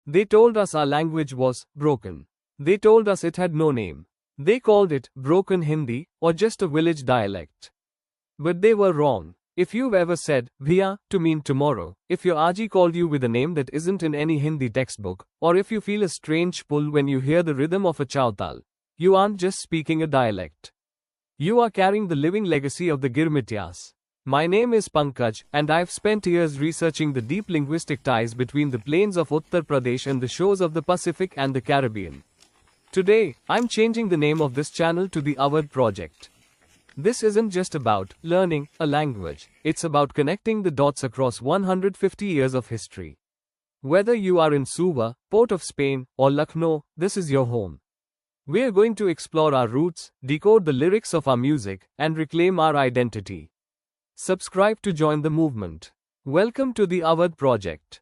They told us our language was broken. They told us it had no name. They called it broken Hindi or just a village dialect. But they were wrong. If you've ever said bhiya to mean tomorrow, if your Aji called you with a name that isn't in any Hindi textbook, or if you feel a strange pull when you hear the rhythm of a chautal, you aren't just speaking a dialect. You are carrying the living legacy of the Girmityas. My name is Pankaj, and I've spent years researching the deep linguistic ties between the plains of Uttar Pradesh and the shores of the Pacific and the Caribbean. Today, I'm changing the name of this channel to the Awadh Project. This isn't just about learning a language, it's about connecting the dots across 150 years of history. Whether you are in Suva, Port of Spain, or Lucknow, this is your home. We're going to explore our roots, decode the lyrics of our music, and reclaim our identity. Subscribe to join the movement. Welcome to the Awadh Project.